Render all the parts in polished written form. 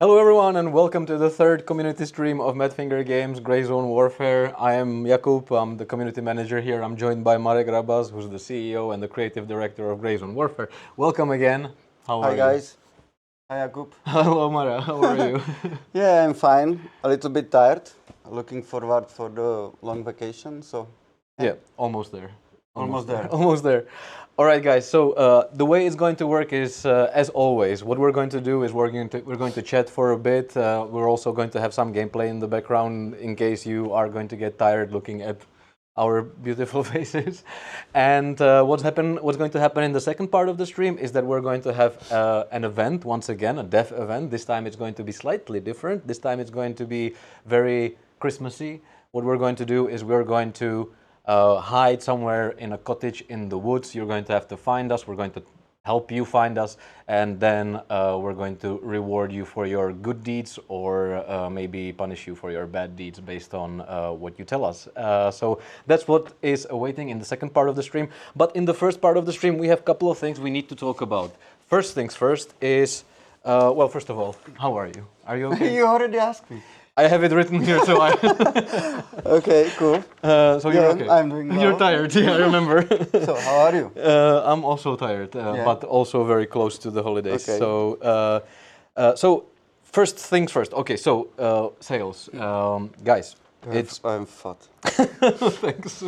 Hello everyone and welcome to the third community stream of Madfinger Games Grey Zone Warfare. I am Jakub, I'm the community manager here. I'm joined by Marek Rabas, who's the CEO and the creative director of Grey Zone Warfare. Welcome again. How are Hi guys. Hi Jakub. Hello Mara, how are you? Yeah, I'm fine. A little bit tired. Looking forward for the long vacation. So yeah, almost there. Almost there. Almost there. All right, guys. So the way it's going to work is, as always, what we're going to do is we're going to chat for a bit. We're also going to have some gameplay in the background in case you are going to get tired looking at our beautiful faces. And what's going to happen in the second part of the stream is that we're going to have an event once again, a dev event. This time it's going to be slightly different. This time it's going to be very Christmassy. What we're going to do is we're going to hide somewhere in a cottage in the woods. You're going to have to find us. We're going to help you find us, and then we're going to reward you for your good deeds, or maybe punish you for your bad deeds based on what you tell us. So that's what is awaiting in the second part of the stream. But in the first part of the stream, we have a couple of things we need to talk about. First things first is, well, first of all, how are you? Are you okay? You already asked me. I have it written here, so I... Okay, cool. So you're okay? I'm doing well. You're tired, yeah, I remember. So how are you? I'm also tired, but also very close to the holidays. Okay. So first things first. Okay, so sales, guys. I'm fat. Thanks.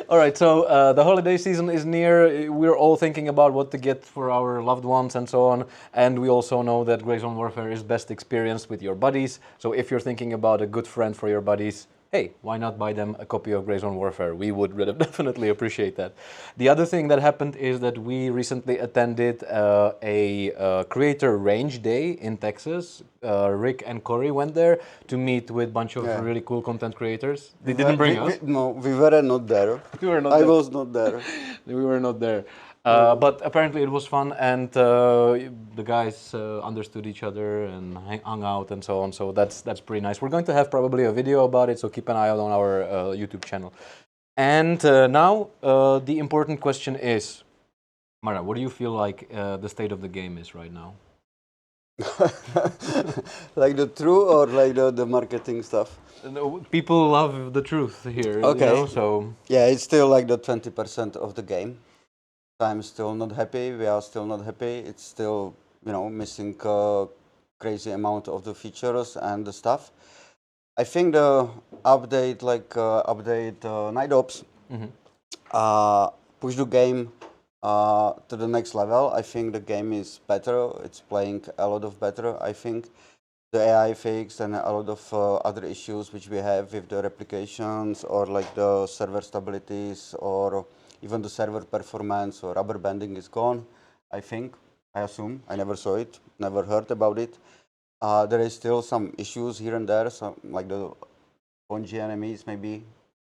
All right, so the holiday season is near. We're all thinking about what to get for our loved ones and so on. And we also know that Grey Zone Warfare is best experienced with your buddies. So if you're thinking about a good friend for your buddies, hey, why not buy them a copy of Grey Zone Warfare? We would definitely appreciate that. The other thing that happened is that we recently attended a creator range day in Texas. Rick and Corey went there to meet with a bunch of really cool content creators. They didn't bring us. No, we were not there. We were not I there. was not there. We were not there. But apparently it was fun, and the guys understood each other and hung out and so on. So that's pretty nice. We're going to have probably a video about it, so keep an eye out on our YouTube channel. And now the important question is, Mara, what do you feel like the state of the game is right now? Like the true or like the marketing stuff? People love the truth here. Okay. You know, so yeah, it's still like the 20% of the game. I'm still not happy. We are still not happy. It's still, missing crazy amount of the features and the stuff. I think the update, Night Ops, push the game to the next level. I think the game is better. It's playing a lot of better. I think the AI fix and a lot of other issues which we have with the replications or like the server stabilities or even the server performance or rubber banding is gone, I think, I assume. I never saw it, never heard about it. There is still some issues here and there, some like the Ponji enemies maybe.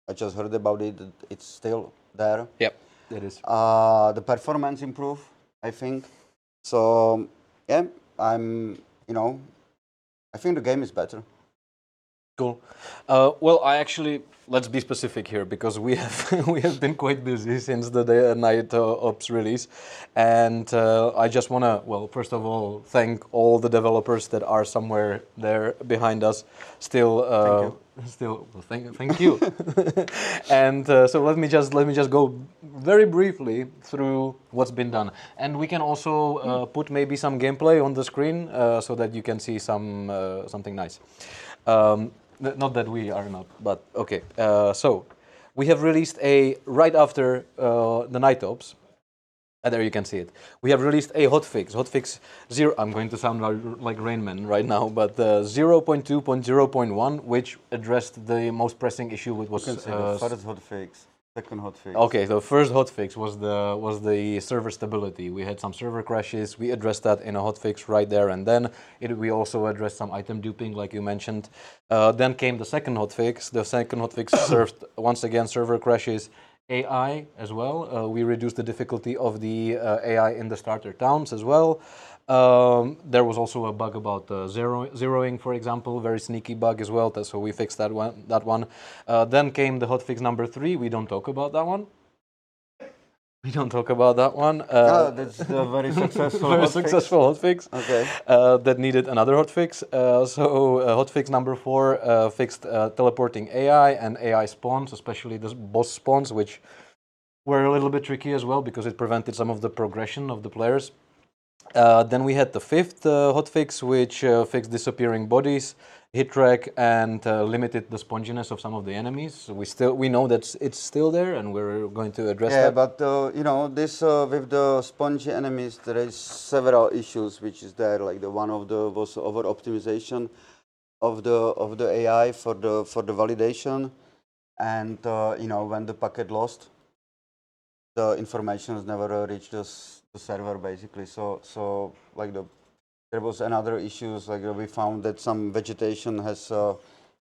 I just heard about it, it's still there. Yep, it is. The performance improve, I think. So, yeah, I think the game is better. Cool. Well, let's be specific here because we have been quite busy since the Night Ops release, and I just want to, first of all, thank all the developers that are somewhere there behind us. Thank you. And so let me just go very briefly through what's been done, and we can also put maybe some gameplay on the screen so that you can see something nice. Not that we are not, but okay. So we have released right after the Night Ops. There you can see it. We have released a hotfix 0. I'm going to sound like Rain Man right now, but 0.2.0.1, which addressed the most pressing issue, which was first hotfix. Second hotfix. Okay, the first hotfix was the server stability. We had some server crashes. We addressed that in a hotfix right there and then. We also addressed some item duping, like you mentioned. Then came the second hotfix. The second hotfix served once again server crashes, AI as well. We reduced the difficulty of the AI in the starter towns as well. There was also a bug about zeroing, for example, very sneaky bug as well. So we fixed that one. Then came the hotfix number 3. We don't talk about that one. We don't talk about that one. That's the very successful very hotfix. successful hotfix. Okay. That needed another hotfix. Hotfix number 4 fixed teleporting AI and AI spawns, especially the boss spawns, which were a little bit tricky as well because it prevented some of the progression of the players. Then we had the 5th hotfix, which fixed disappearing bodies, hit track, and limited the sponginess of some of the enemies. We know that it's still there, and we're going to address that. Yeah, but you know, this with the spongy enemies, there is several issues which is there. Like the one of the was over optimization of the AI for the validation, and you know, when the packet lost, the information never reached the server basically. So like there was another issues like we found that some vegetation has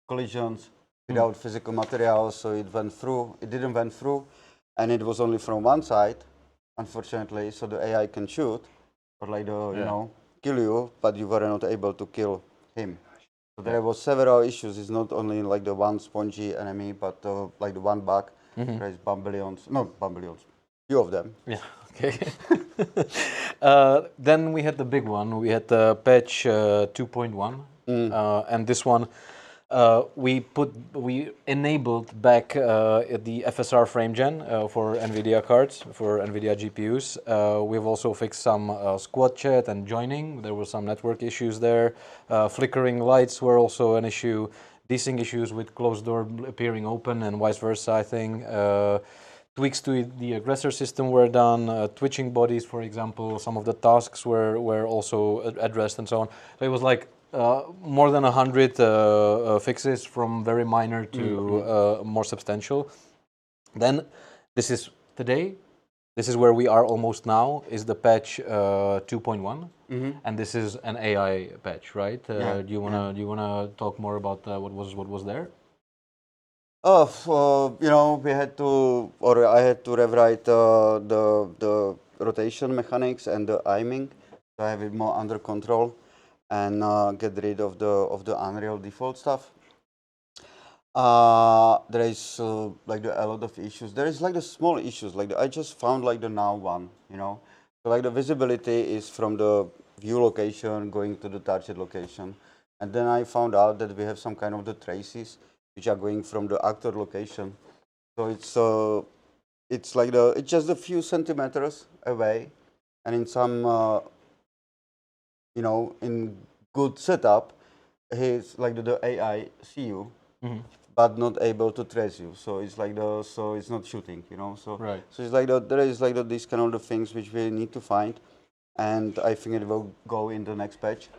collisions without physical materials, so it didn't went through, and it was only from one side, unfortunately. So the AI can shoot or like you know, kill you, but you were not able to kill him. So there was several issues. It's not only like the one spongy enemy, but like the one bug. There is not bambillions, few of them. Yeah. Okay. Then we had the big one. We had the patch 2.1, and this one we enabled back the FSR frame gen for NVIDIA cards, for NVIDIA GPUs. We've also fixed some squad chat and joining. There were some network issues there. Flickering lights were also an issue. Desync issues with closed door appearing open and vice versa, I think. Tweaks to the aggressor system were done, twitching bodies, for example, some of the tasks were also addressed and so on. So it was like more than 100 fixes from very minor to more substantial. Then this is today, this is where we are almost now, is the patch 2.1, and this is an AI patch, right? Do you wanna talk more about what was there? You know, I had to rewrite the rotation mechanics and the aiming to have it more under control and get rid of the Unreal default stuff. There is like a lot of issues. There is like the small issues. Like I just found like the now one, you know. So like the visibility is from the view location going to the target location, and then I found out that we have some kind of the traces which are going from the actor location. So it's like it's just a few centimeters away, and in some you know, in good setup, he's like the AI see you, but not able to trace you. So it's like so it's not shooting, you know. So Right. So it's like there is like these kind of the things which we need to find, and I think it will go in the next patch.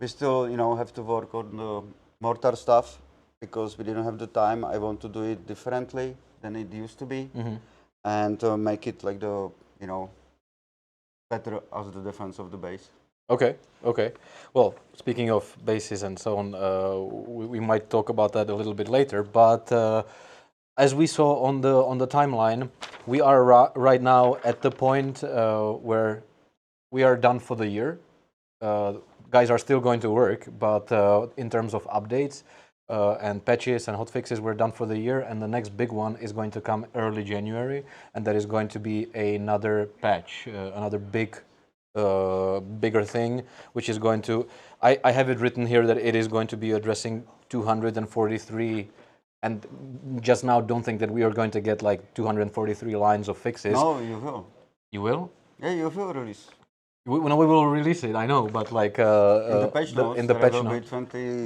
We still, you know, have to work on the mortar stuff, because we didn't have the time. I want to do it differently than it used to be, and make it like the, you know, better as the defense of the base. Okay. Well, speaking of bases and so on, we might talk about that a little bit later. But as we saw on the timeline, we are right now at the point where we are done for the year. Guys are still going to work, but in terms of updates and patches and hotfixes, we're done for the year. And the next big one is going to come early January, and that is going to be another patch, another bigger thing, which is going to, I have it written here that it is going to be addressing 243, and just now don't think that we are going to get like 243 lines of fixes. No, you will. You will? Yeah, you will release. We will release it, I know, but like in the patch notes, in the patch notes,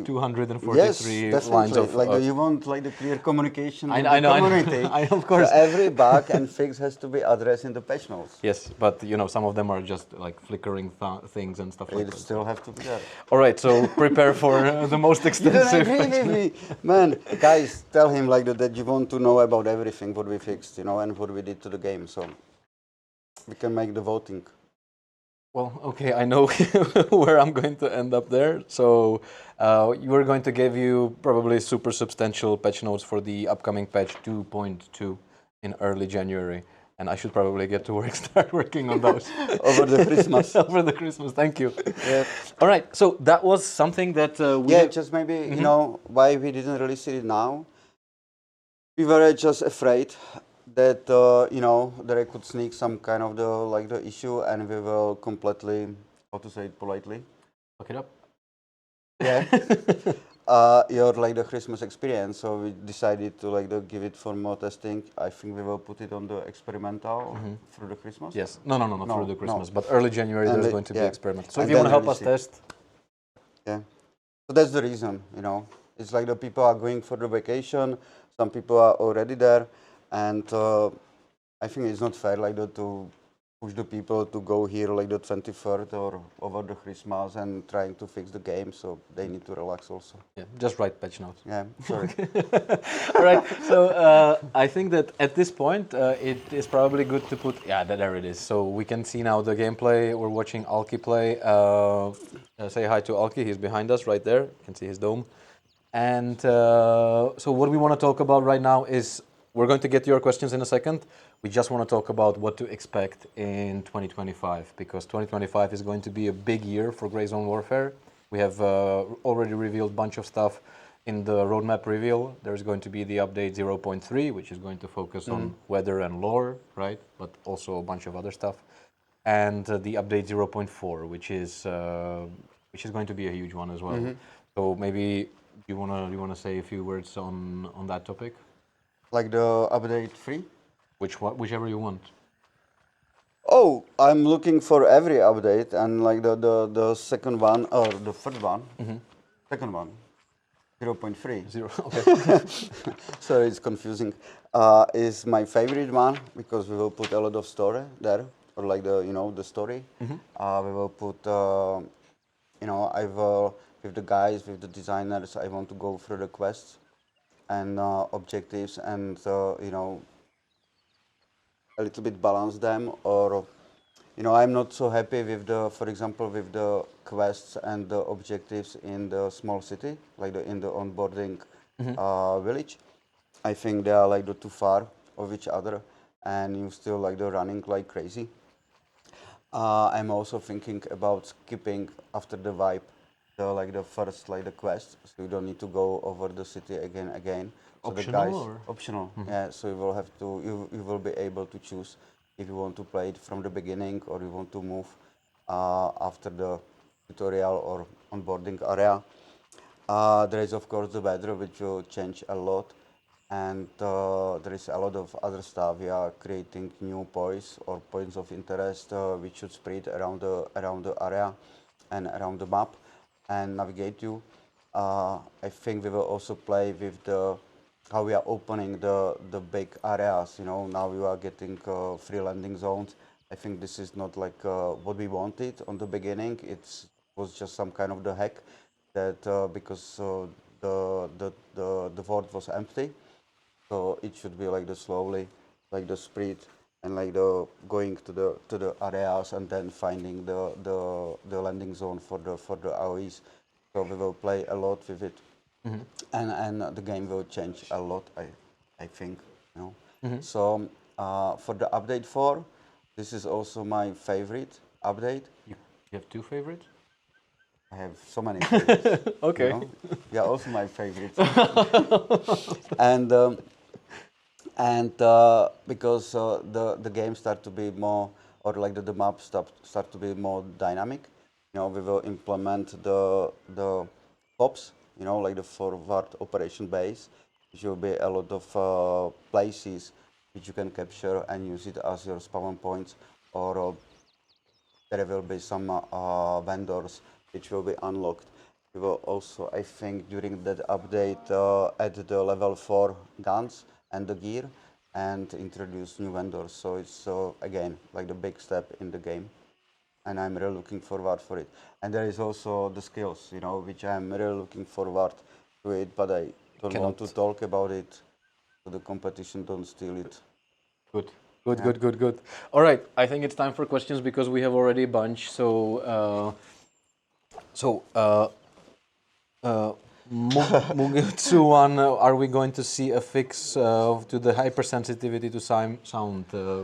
243 lines of like you want like the clear communication with I the community. I know, of course. So every bug and fix has to be addressed in the patch notes. Yes, but you know, some of them are just like flickering things and stuff like that. It still have to be there. All right, so prepare for the most extensive. You don't agree with me, man. Guys, tell him like that you want to know about everything what we fixed, you know, and what we did to the game, so we can make the voting. Well, okay, I know where I'm going to end up there. So we're going to give you probably super substantial patch notes for the upcoming patch 2.2 in early January. And I should probably get to work, start working on those. Over the Christmas. Over the Christmas, thank you. Yeah. All right, so that was something that we... Yeah, just maybe, you know, why we didn't release it now. We were just afraid that that I could sneak some kind of the issue, and we will completely, how to say it politely, Look it up. yeah, your the Christmas experience. So we decided to give it for more testing. I think we will put it on the experimental through the Christmas. Yes. No, No, through the no. Christmas, but early January And there's going to be yeah. experiment. So if And you want to then help us release test, Yeah. So that's the reason, It's like the people are going for the vacation, some people are already there, and I think it's not fair to push the people to go here like the 23rd or over the Christmas and trying to fix the game, so they need to relax also. yeah, just write patch notes. Yeah, sorry. All right. So I think that at this point it is probably good to put. Yeah, there it is. So we can see now the gameplay. We're watching Alki play. Say hi to Alki. He's behind us right there. You can see his dome. And so what we want to talk about right now is we're going to get your questions in a second. We just want to talk about what to expect in 2025 because 2025 is going to be a big year for Gray Zone Warfare. We have already revealed a bunch of stuff in the roadmap reveal. There's going to be the update 0.3, which is going to focus on weather and lore, right? But also a bunch of other stuff. And the update 0.4, which is going to be a huge one as well. So maybe you wanna say a few words on that topic? Like the update 3? Whichever you want. Oh, I'm looking for every update, and like the second one or the third one, second one, 0.3. Zero. Okay. So it's confusing. Is my favorite one because we will put a lot of story there, or like the story. We will put I will with the guys, with the designers. I want to go through the quests and objectives, and a little bit balance them, or I'm not so happy with for example, with the quests and the objectives in the small city, like in the onboarding village. I think they are too far of each other, and you still the running like crazy. I'm also thinking about skipping after the vibe, the first the quest, so you don't need to go over the city again. So Optional, the guys or? optional, yeah. So you will have to you will be able to choose if you want to play it from the beginning or you want to move after the tutorial or onboarding area. There is of course the weather, which will change a lot, and there is a lot of other stuff. We are creating new points or points of interest which should spread around the area and around the map and navigate you. I think we will also play with how we are opening the big areas. Now you are getting free landing zones. I think this is not like what we wanted on the beginning. It was just some kind of the hack that because the vault was empty, so it should be like the slowly, like the spread and like the going to the areas and then finding the landing zone for the AOEs. So we will play a lot with it, and the game will change a lot. I think, So for the update 4, this is also my favorite update. You have two favorites? I have so many favorites. Okay. Yeah, also my favorites. and because the game start to be more, or like the map start to be more dynamic. We will implement the POPs. Like the forward operation base, which will be a lot of places which you can capture and use it as your spawn points, or there will be some vendors which will be unlocked. We will also, I think, during that update, add the level 4 guns and the gear and introduce new vendors. So it's, again, like the big step in the game. And I'm really looking forward for it. And there is also the skills, which I'm really looking forward to it, but I don't want to talk about it so the competition don't steal it. Good. Good. All right, I think it's time for questions because we have already a bunch. Mugitsu one, are we going to see a fix to the hypersensitivity to sound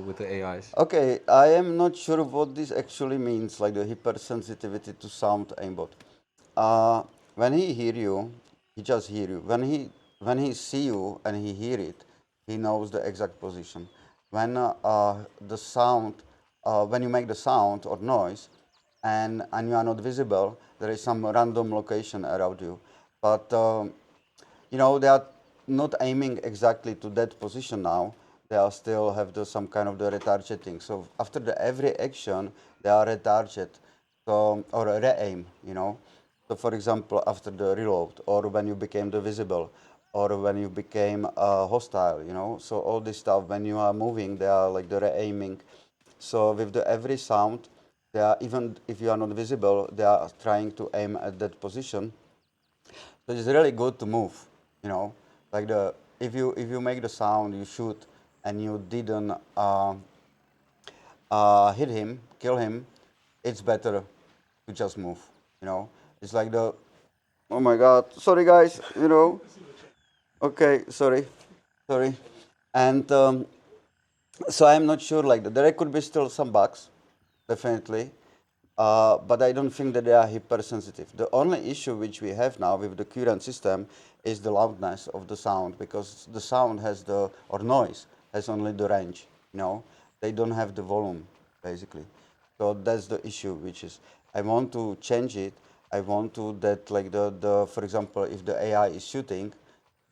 with the AIs? Okay, I am not sure what this actually means, like the hypersensitivity to sound aimbot. When he hear you, he just hear you. When he see you and he hear it, he knows the exact position. when the sound, when you make the sound or noise, and you are not visible, there is some random location around you. But they are not aiming exactly to that position now. They are still have some kind of the retargeting. So after every action, they are retarget, so or re-aim. So for example, after the reload, or when you became the visible, or when you became hostile. So all this stuff, when you are moving, they are like the re-aiming. So with the every sound, they are, even if you are not visible, they are trying to aim at that position. So it's really good to move, like if you make the sound, you shoot, and you didn't hit him, kill him, it's better to just move. It's like oh my God, sorry guys, okay, sorry, and so I'm not sure, like there could be still some bugs, definitely. But I don't think that they are hypersensitive. The only issue which we have now with the current system is the loudness of the sound, because the sound has or noise has only the range, They don't have the volume, basically. So that's the issue, which is, I want to change it. I want to that, like for example, if the AI is shooting,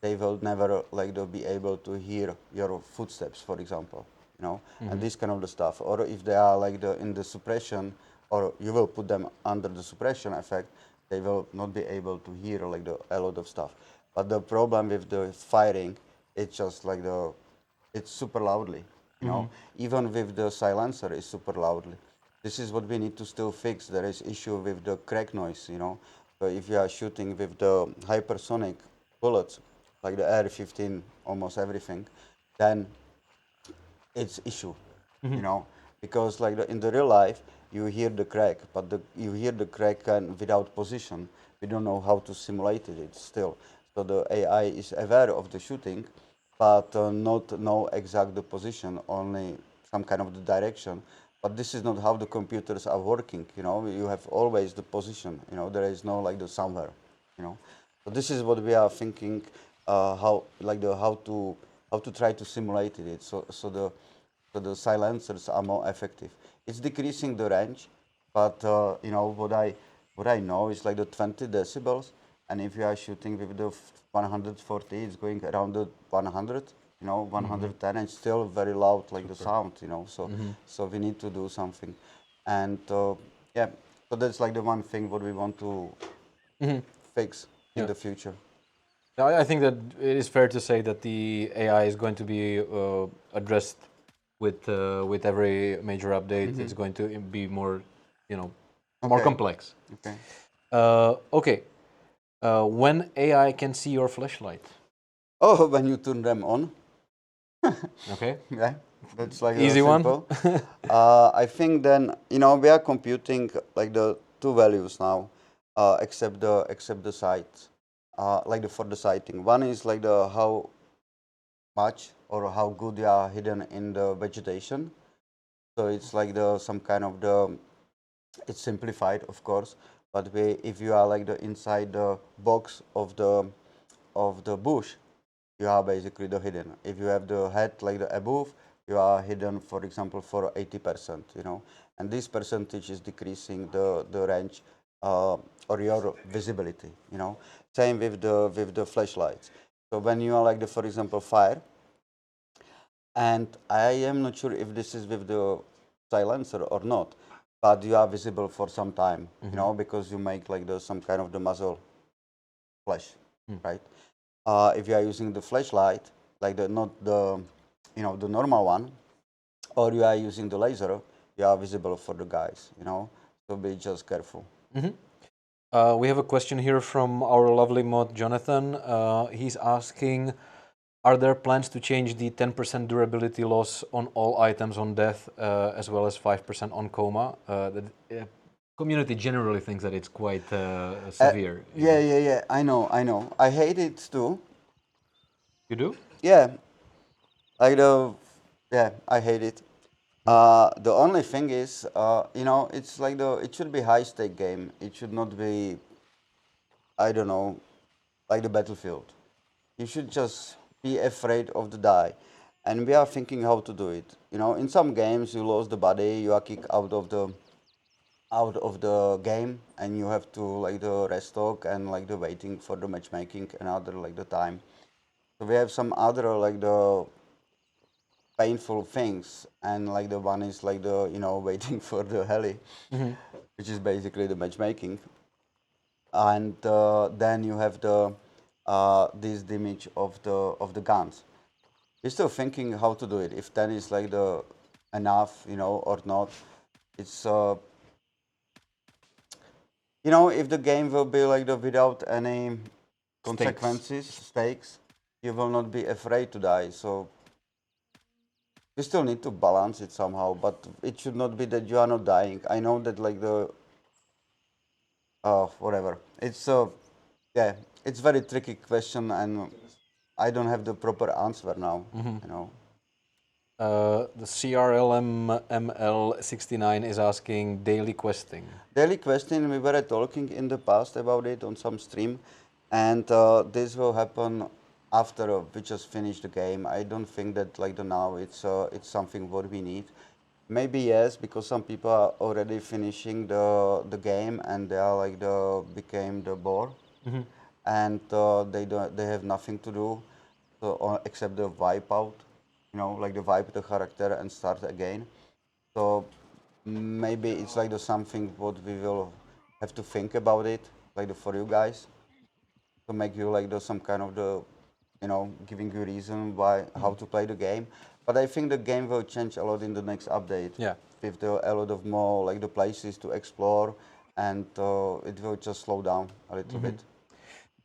they will never like they'll be able to hear your footsteps, for example, and this kind of the stuff. Or if they are like in the suppression, or you will put them under the suppression effect, they will not be able to hear like a lot of stuff. But the problem with the firing, it's just like it's super loudly, even with the silencer is super loudly. This is what we need to still fix. There is issue with the crack noise, So if you are shooting with the hypersonic bullets, like the R-15, almost everything, then it's issue, because like in the real life, you hear the crack, but you hear the crack and without position. We don't know how to simulate it still. So the AI is aware of the shooting, but not know exact the position, only some kind of the direction. But this is not how the computers are working. You have always the position. There is no like the somewhere. So this is what we are thinking, how like how to try to simulate it. So the silencers are more effective. It's decreasing the range, but what I know is like the 20 decibels, and if you are shooting with the 140, it's going around the 100, 110, and it's still very loud, like the sound, So we need to do something, and yeah, so that's like the one thing what we want to fix in the future. I think that it is fair to say that the AI is going to be addressed with every major update. It's going to be more, more Okay. complex. Okay. Okay. When AI can see your flashlight. Oh, when you turn them on. Okay. Yeah, that's like Easy one. simple. I think then we are computing like the two values now, except the sight, like for the sighting. One is like the how much or how good you are hidden in the vegetation. So it's like some kind of it's simplified, of course, but if you are like the inside the box of the bush, you are basically the hidden. If you have the head like the above, you are hidden, for example, for 80%, and this percentage is decreasing the range, or your visibility, Same with the flashlights. So when you are like for example, fire, and I am not sure if this is with the silencer or not, but you are visible for some time, because you make like some kind of the muzzle flash, right? If you are using the flashlight, like not the normal one, or you are using the laser, you are visible for the guys, So be just careful. We have a question here from our lovely mod Jonathan. He's asking, are there plans to change the 10% durability loss on all items on death, as well as 5% on coma? The community generally thinks that it's quite severe. Yeah. I know. I hate it too. You do? Yeah, like I hate it. The only thing is, it's like it should be high stake game. It should not be, I don't know, like the battlefield. You should just be afraid of the die. and we are thinking how to do it. You know, in some games you lose the body, you are kicked out of the game, and you have to like the restock and like the waiting for the matchmaking another like the time. So we have some other like the painful things, and like the one is like the waiting for the heli, which is basically the matchmaking, and then you have the this damage of the guns. We're still thinking how to do it. If that is like the enough, or not. It's if the game will be like the without any consequences, stakes, you will not be afraid to die. So we still need to balance it somehow, but it should not be that you are not dying. I know that like the whatever. It's yeah, it's very tricky question, and I don't have the proper answer now. The CRLMML69 is asking daily questing. Daily question, we were talking in the past about it on some stream, and this will happen after we just finish the game. I don't think that like the now it's something what we need. Maybe yes, because some people are already finishing the game and they are like became the bore, and they have nothing to do, so except the wipe out, like the wipe the character and start again. So maybe it's like the something what we will have to think about it, like for you guys, to make you like some kind of giving you reason why how to play the game. But I think the game will change a lot in the next update. Yeah. With a lot of more like the places to explore, and it will just slow down a little bit.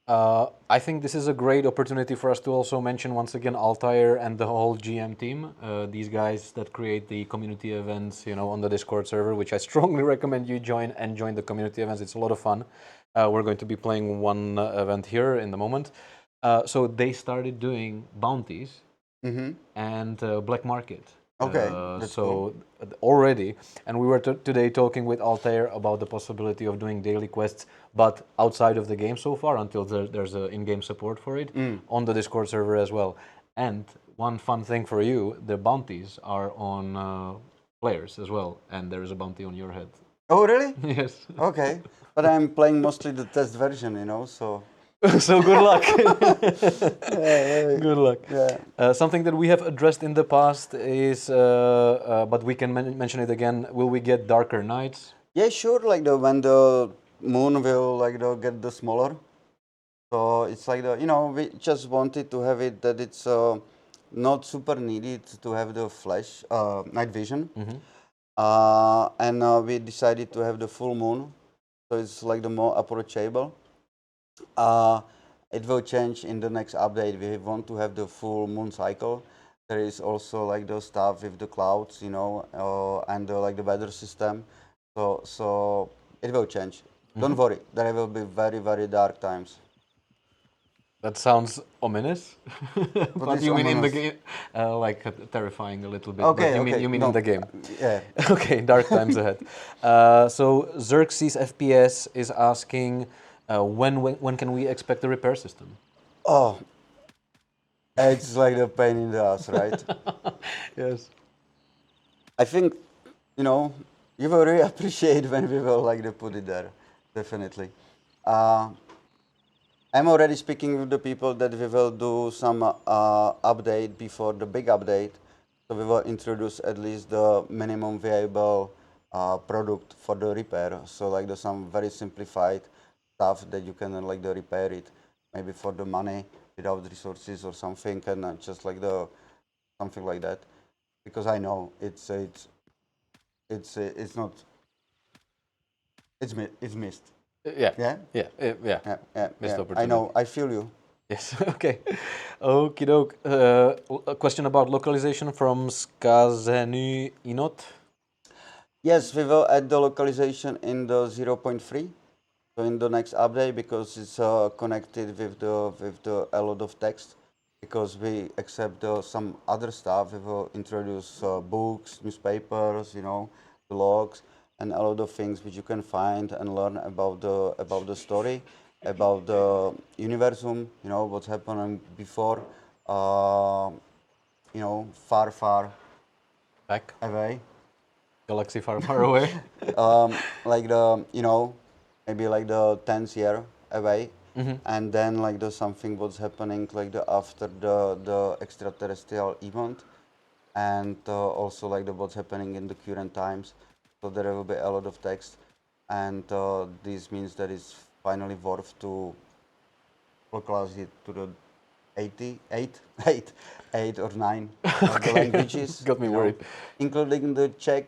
I think this is a great opportunity for us to also mention once again Altair and the whole GM team. These guys that create the community events, on the Discord server, which I strongly recommend you join the community events. It's a lot of fun. We're going to be playing one event here in the moment. So they started doing bounties and black market. Okay, that's cool. Already, and we were today talking with Altair about the possibility of doing daily quests, but outside of the game so far, until there's a in-game support for it on the Discord server as well. And one fun thing for you, the bounties are on players as well, and there is a bounty on your head. Oh, really? Yes. Okay, but I'm playing mostly the test version, so. So good luck. Good luck. Yeah. Something that we have addressed in the past is, but we can mention it again. Will we get darker nights? Yeah, sure. Like when the moon will get the smaller. So it's like we just wanted to have it that it's not super needed to have the flash night vision, and we decided to have the full moon, so it's like the more approachable. It will change in the next update. We want to have the full moon cycle. There is also like the stuff with the clouds, and like the weather system. So it will change. Don't worry. There will be very, very dark times. That sounds ominous. But you mean in the ominous? game, like terrifying a little bit. Okay, but okay. You mean No, in the game? Yeah. Okay, dark times ahead. So Xerxes FPS is asking, when can we expect the repair system? Oh, it's like the pain in the ass, right? Yes. I think, you will really appreciate when we will put it there, definitely. I'm already speaking with the people that we will do some update before the big update. So we will introduce at least the minimum viable product for the repair. So some very simplified stuff that you can the repair it, maybe for the money without resources or something, and just something like that. Because I know it's not it's missed. Yeah. Yeah. Yeah. Yeah. Missed Yeah. opportunity. I know. I feel you. Yes. Okay. Okie doke. A question about localization from Skazenu Inot. Yes, we will add the localization in the 0.3, so in the next update, because it's connected with the a lot of text. Because we accept some other stuff, we will introduce books, newspapers, blogs, and a lot of things which you can find and learn about the story, about the universum, what's happening before. far, far Back, away. galaxy far, far away. Like maybe like the 10th year away. And then like the something was happening like the after the extraterrestrial event, and also like the what's happening in the current times. So there will be a lot of text, and this means that it's finally worth to localize it to the 88, 8 or 9 of the languages, Got me worried. including the Czech.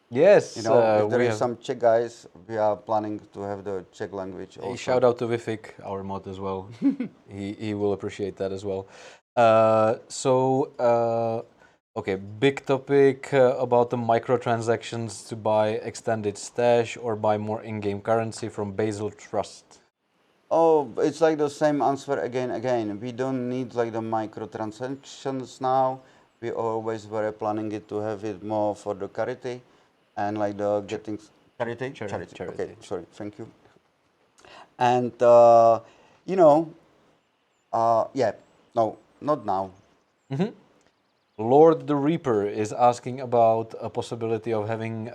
Yes, If there we is have. some Czech guys, we are planning to have the Czech language A also. shout out to Vifik, our mod as well. he will appreciate that as well. Okay, big topic about the microtransactions to buy extended stash or buy more in-game currency from Basil Trust. Oh, it's like the same answer again. We don't need like the microtransactions now. We always were planning it to have it more for the charity and like the getting charity. Charity. Okay, sorry, thank you. And yeah, no, not now. Lord the Reaper is asking about a possibility of having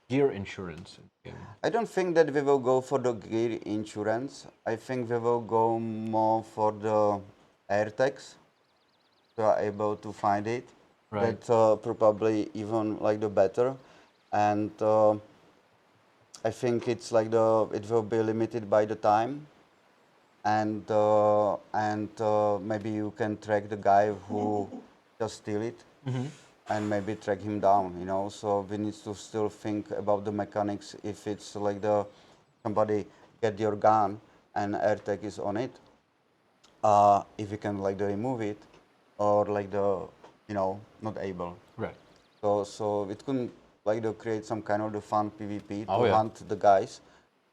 gear insurance in the game. I don't think that we will go for the gear insurance. I think we will go more for the air tags. We are able to find it. Right. That's probably even like the better. And I think it's like it will be limited by the time. And maybe you can track the guy who just steal it. And maybe track him down, So we need to still think about the mechanics. If it's like somebody get your gun and AirTag is on it, if you can like remove it, or like not able. Right. So it could like create some kind of the fun PvP Oh, to yeah. hunt the guys,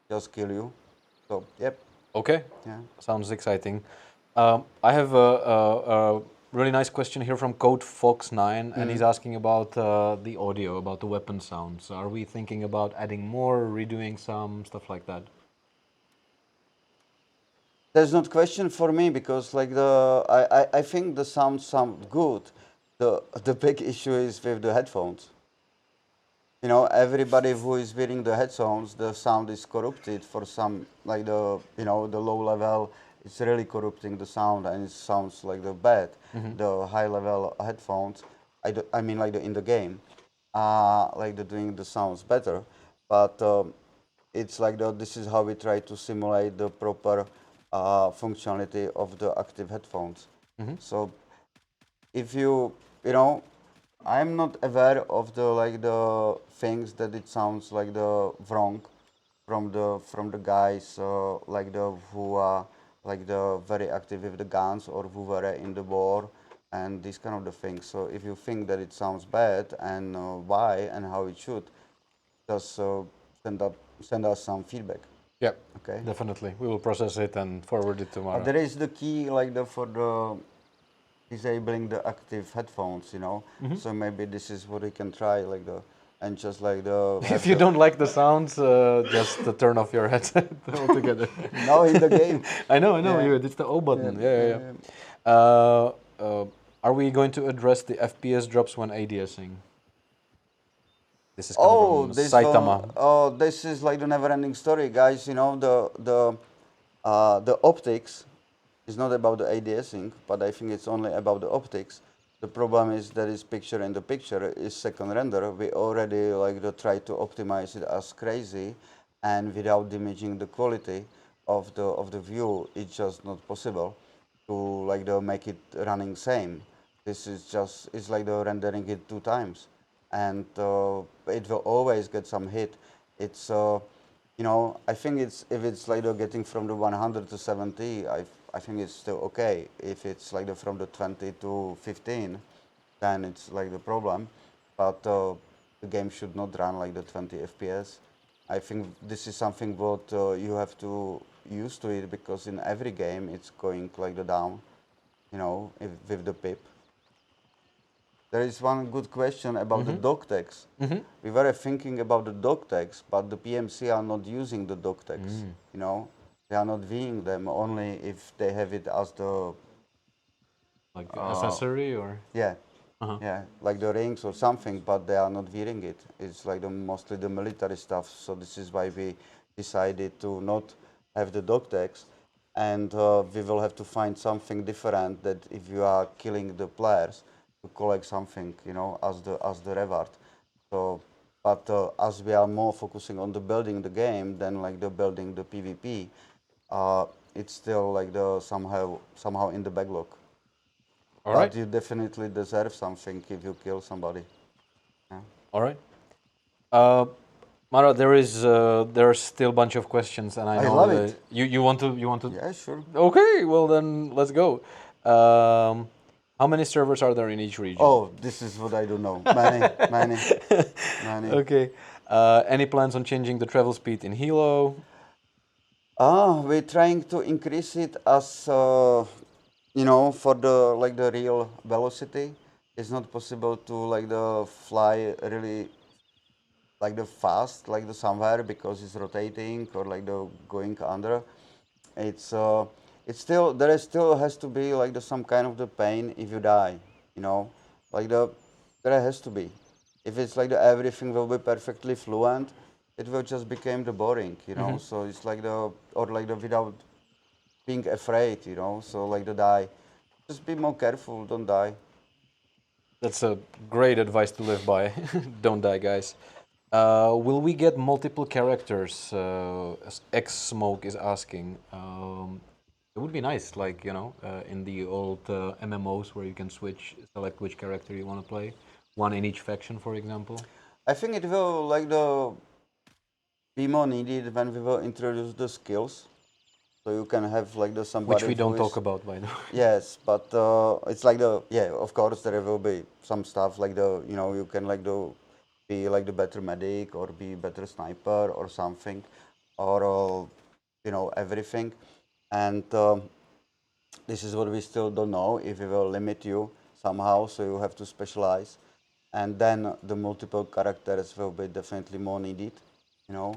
just kill you. So yep. Okay. Yeah. Sounds exciting. I have a really nice question here from Code Fox9, and he's asking about the audio, about the weapon sounds. Are we thinking about adding more, redoing some, stuff like that? There's not question for me because like I think the sound good. The big issue is with the headphones. Everybody who is wearing the headphones, the sound is corrupted for some like the low level. It's really corrupting the sound and it sounds like the bad. The high level headphones, I mean like in the game, like doing the sounds better. But it's like this is how we try to simulate the proper functionality of the active headphones. So if I'm not aware of the things that it sounds like the wrong from the guys who are like the very active with the guns or who were in the war and these kind of the things. So if you think that it sounds bad and why and how it should, just send us some feedback. Yeah, Okay. definitely. We will process it and forward it tomorrow. There is the key for the disabling the active headphones, So maybe this is what we can try, and just If you don't like the sounds, just turn off your headset altogether. No, in the game. I know. Yeah. It's the O button. Yeah. Are we going to address the FPS drops when ADSing? This is coming from Saitama. This is like the never-ending story, guys. The optics is not about the ADSing, but I think it's only about the optics. The problem is that is picture in the picture is second render. We already try to optimize it as crazy, and without damaging the quality of the view, it's just not possible to make it running same. This is just it's like the rendering it 2 times, and it will always get some hit. It's I think if it's getting from the 100 to 70, I think it's still okay. If it's from the 20 to 15, then it's the problem. But the game should not run the 20 FPS. I think this is something what you have to use to it, because in every game it's going the down, with the PIP. There is one good question about the dog tags. We were thinking about the dog tags, but the PMC are not using the dog tags. They are not viewing them only if they have it as the Like accessory or? Yeah, Uh-huh. yeah, like the rings or something, but they are not wearing it. It's like mostly the military stuff. So this is why we decided to not have the dog tags, and we will have to find something different. That if you are killing the players, to collect something, as the reward. So, but as we are more focusing on the building the game than like the building the PvP, uh, it's still like the somehow in the backlog. All right. But you definitely deserve something if you kill somebody. Yeah. All right. Mara, there are still a bunch of questions, and I I know love that it. you want to. Yeah, sure. Okay, well then let's go. How many servers are there in each region? Oh, this is what I don't know. Many, many, many. Okay. Any plans on changing the travel speed in Hilo? We're trying to increase it as for the real velocity. It's not possible to like the fly really like the fast like the somewhere because it's rotating or like the going under. It's uh, it's still there is still has to be like the some kind of the pain if you die, you know, like there has to be. If it's like the everything will be perfectly fluent, it will just become the boring, you know. So it's like the or like the without being afraid, you know. So like the die, just be more careful, don't die. That's a great advice to live by. Don't die, guys. Will we get multiple characters? X Smoke is asking. It would be nice, like in the old MMOs where you can select which character you want to play, one in each faction, for example. I think it will like the be more needed when we will introduce the skills. So you can have like the Which somebody we who don't is talk about, by the way. yes, but it's like of course there will be some stuff like you can like be like the better medic or be better sniper or something, or everything, and this is what we still don't know if we will limit you somehow, so you have to specialize, and then the multiple characters will be definitely more needed, you know.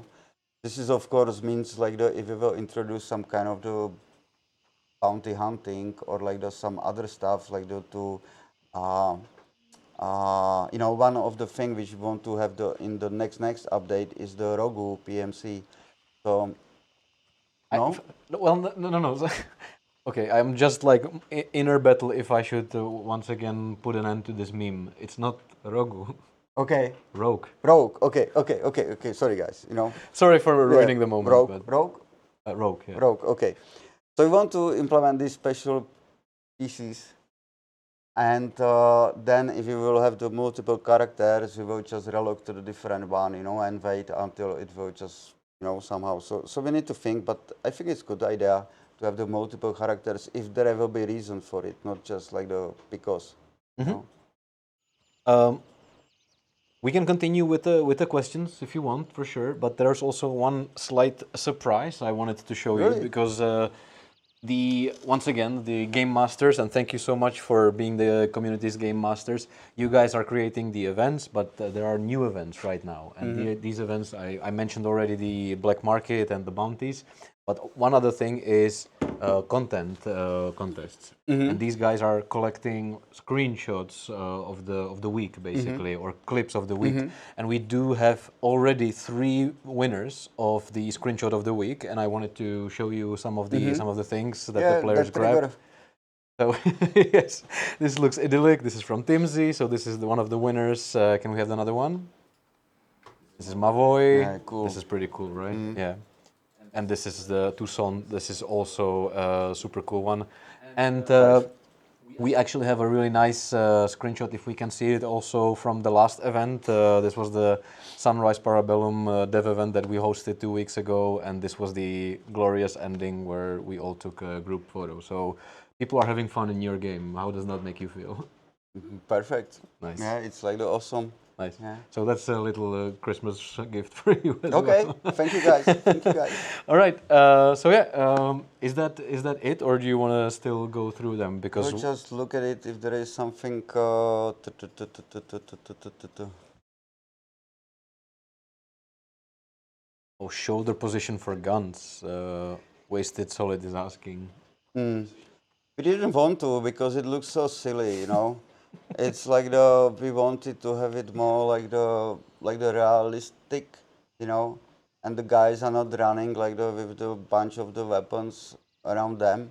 This is of course means like if we will introduce some kind of the bounty hunting or like some other stuff like uh, one of the thing which we want to have in the next update is the Rogu PMC. So no, Well, no. Okay, I'm just like inner battle if I should once again put an end to this meme. It's not Rogu, okay, Rogue. Rogue. Okay. Sorry guys, Sorry for yeah, ruining the moment, but Rogue, yeah. Rogue. Okay, so we want to implement these special pieces. And then if you will have the multiple characters, you will just relook to the different one, and wait until it will just, somehow. So we need to think, but I think it's a good idea to have the multiple characters if there will be reason for it, not just like because. Um, we can continue with the questions if you want, for sure. But there's also one slight surprise I wanted to show you Really? because once again the game masters, and thank you so much for being the community's game masters. You guys are creating the events, but there are new events right now, and these events I mentioned already, the black market and the bounties. But one other thing is content contests, and these guys are collecting screenshots of the week, basically, or clips of the week. And we do have already 3 winners of the screenshot of the week, and I wanted to show you some of the things that the players grabbed. So yes, this looks idyllic. This is from Timsy. So this is one of the winners. Can we have another one? This is Mavoy. Yeah, cool. This is pretty cool, right? Yeah. And this is the Tucson. This is also a super cool one. And we actually have a really nice screenshot, if we can see it, also from the last event. This was the Sunrise Parabellum dev event that we hosted 2 weeks ago, and this was the glorious ending where we all took a group photo. So people are having fun in your game. How does that make you feel? Perfect. Nice. Yeah, it's like the awesome. Nice. Yeah. So that's a little Christmas gift for you as Okay. well. Thank you guys. Thank you guys. All right. So yeah, is that it, or do you want to still go through them? Because We'll just look at it if there is something. shoulder position for guns. Wasted Solid is asking. We didn't want to because it looks so silly, you know. It's like we wanted to have it more like the realistic, you know, and the guys are not running like with the bunch of the weapons around them.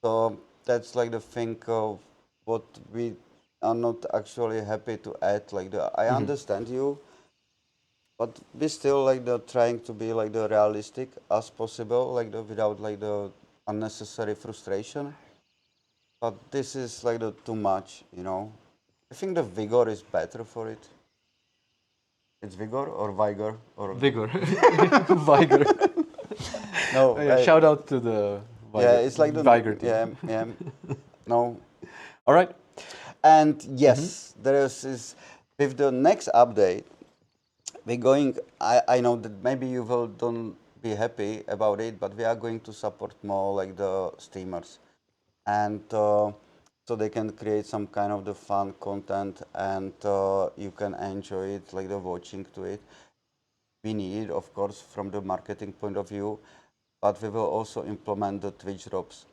So that's like the thing of what we are not actually happy to add. I understand you, but we still like the trying to be like the realistic as possible, without like the unnecessary frustration. But this is like the too much, you know. I think the vigor is better for it. It's vigor or vigor or Vigor. Vigor. no. Yeah, shout out to the Vigor, yeah, it's like the Vigor team. yeah. No. All right. And yes, there is with the next update, we're going. I know that maybe you will don't be happy about it, but we are going to support more like the streamers, and so they can create some kind of the fun content, and you can enjoy it, like the watching to it. We need, of course, from the marketing point of view, but we will also implement the Twitch drops.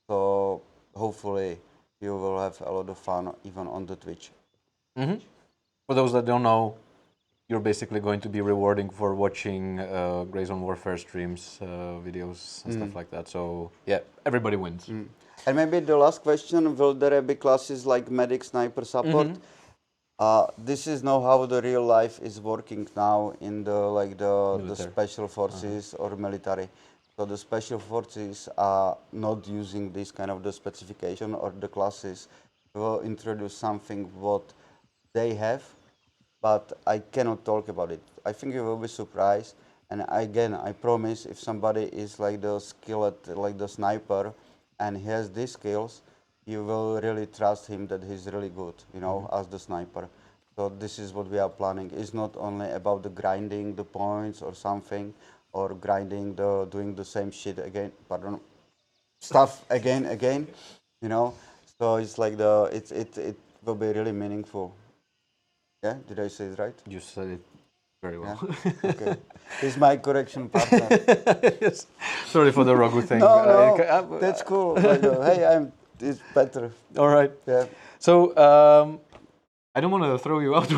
So hopefully you will have a lot of fun even on the Twitch. For those that don't know, you're basically going to be rewarding for watching Grey Zone Warfare streams, videos, and stuff like that. So yeah, everybody wins. And maybe the last question, will there be classes like medic, sniper, support? This is now how the real life is working now in the special forces or military. So the special forces are not using this kind of the specification or the classes. We will introduce something what they have, but I cannot talk about it. I think you will be surprised. And again, I promise, if somebody is like the skilled, like the sniper, and he has these skills, you will really trust him that he's really good, you know, as the sniper. So this is what we are planning. It's not only about the grinding the points or something, or grinding doing the same shit again. Pardon, stuff again, you know. So it's like it will be really meaningful. Yeah, did I say it right? You said it very well. Yeah? Okay. He's my correction partner. Yes. Sorry for the Rogu thing. No, that's cool. Hey, it's better. All right. Yeah. So I don't want to throw you out.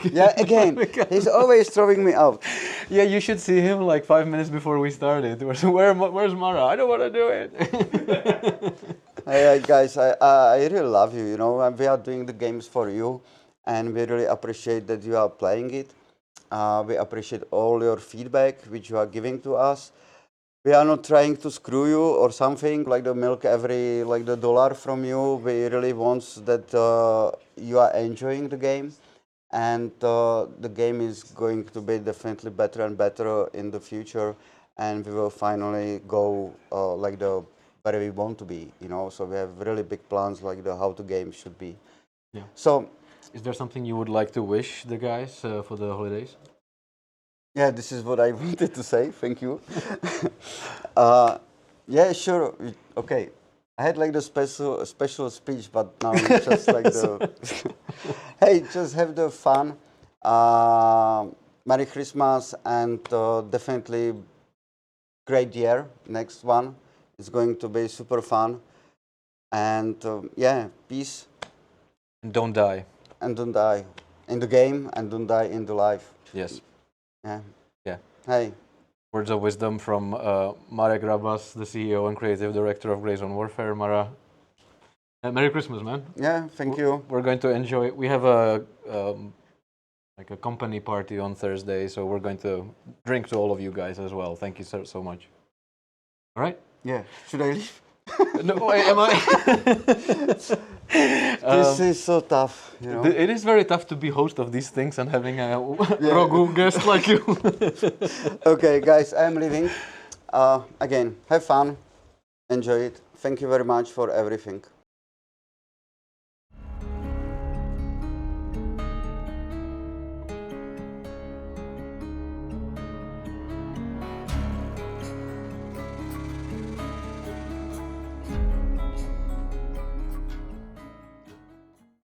Yeah, again, he's always throwing me out. Yeah, you should see him like 5 minutes before we started. Where's Mara? I don't want to do it. Hey, guys, I really love you, you know, and we are doing the games for you, and we really appreciate that you are playing it. We appreciate all your feedback which you are giving to us. We are not trying to screw you or something, like the milk every like the dollar from you. We really want that you are enjoying the game, and the game is going to be definitely better and better in the future, and we will finally go like the where we want to be, you know. So we have really big plans, like the how the game should be. Yeah. So, is there something you would like to wish the guys for the holidays? yeah, this is what I wanted to say. Thank you. Yeah, sure. Okay. I had like the special speech, but now it's just like the. Hey, just have the fun. Merry Christmas, and definitely great year. Next one is going to be super fun. And yeah, peace. And don't die. And don't die in the game, and don't die in the life. Yes. Yeah. Yeah. Hey. Words of wisdom from Marek Rabas, the CEO and creative director of Grey Zone Warfare. Mara, Merry Christmas, man. Yeah, thank you. We're going to enjoy. We have a like a company party on Thursday, so we're going to drink to all of you guys as well. Thank you so much. All right. Yeah. Should I leave? No, wait, am I? This is so tough, you know. It is very tough to be host of these things and having a Rogu guest like you. Okay, guys, I'm leaving. Again, have fun, enjoy it. Thank you very much for everything.